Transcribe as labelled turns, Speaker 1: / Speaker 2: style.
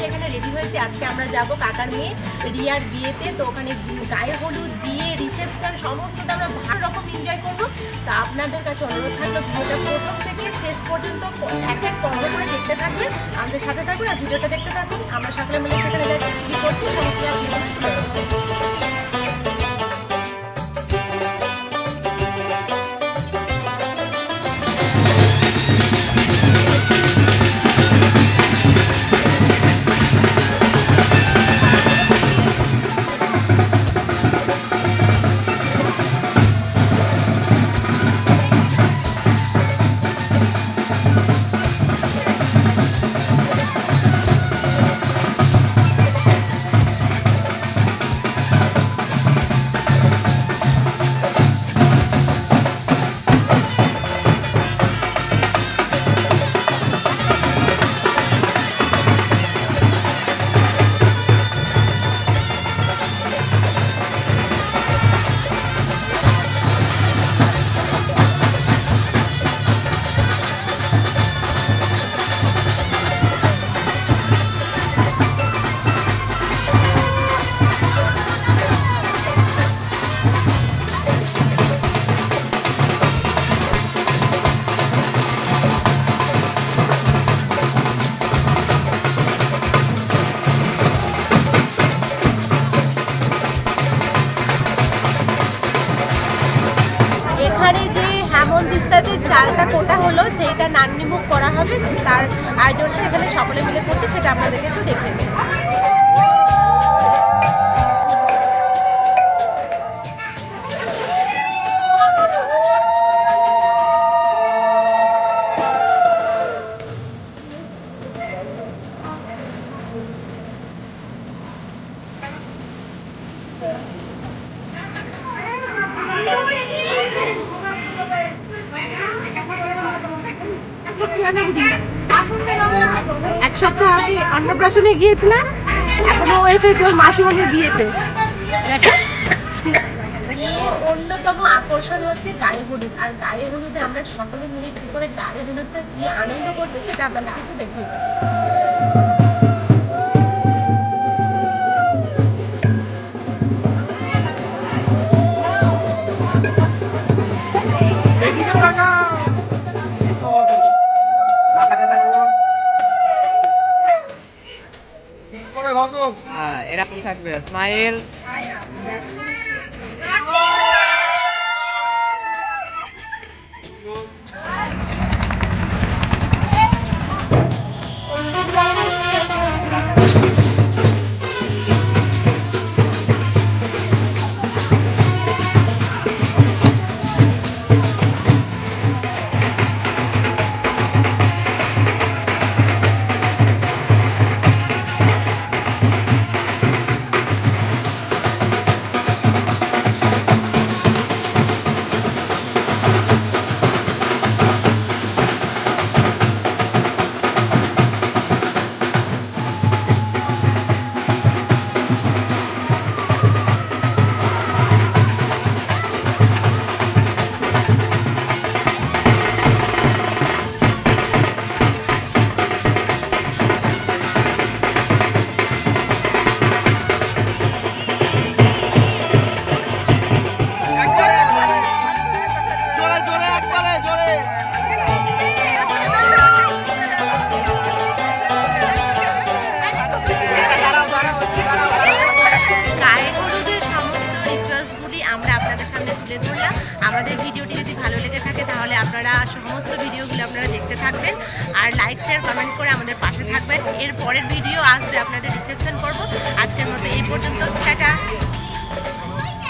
Speaker 1: এখানে রেডি হয়েছি। আজকে আমরা যাব কাকার মেয়ে রিয়ার বিয়েতে। তো ওখানে গায়ে হলুদ, বিয়ে, রিসেপশন সমস্তটা আমরা ভালো রকম এনজয় করবো। তা আপনাদের কাছে অনুরোধ থাকলো ভিডিওটা প্রথম থেকে শেষ পর্যন্ত এক এক পর্ব করে দেখতে থাকবেন, আমাদের সাথে থাকবেন আর ভিডিওটা দেখতে থাকুন। আমরা সকলে মিলে সেখানে যাচ্ছি করছি সমস্ত। চালটা কোটা হলো সেইটা নান্নিমুখ করা হবে, তার আয়োজন সেখানে সকলে মিলে করছে, সেটা আপনাদেরকে একটু দেখে নেব। এক সপ্তাহ আগে অন্নপ্রাশনে গিয়েছিলাম, এখনো এসেছে ওর মাসিমণির বিয়েতে। অন্যতম আকর্ষণ হচ্ছে গায়ে হলুদ, আর গায়ে হলুদে আমরা সকলে মিলে কি করে গায়ে হলুদটা কি আনন্দ করতে সেটা আপনাদেরকে একটু দেখিয়ে
Speaker 2: এরকম থাকবে স্মাইল। আমাদের ভিডিওটি যদি ভালো লেগে থাকে তাহলে আপনারা সমস্ত ভিডিওগুলো আপনারা দেখতে থাকবেন আর লাইক শেয়ার কমেন্ট করে আমাদের পাশে থাকবেন। এর পরের ভিডিও আসবে আপনাদের রিসেপশন করব। আজকের মতো এই পর্যন্ত, টাটা।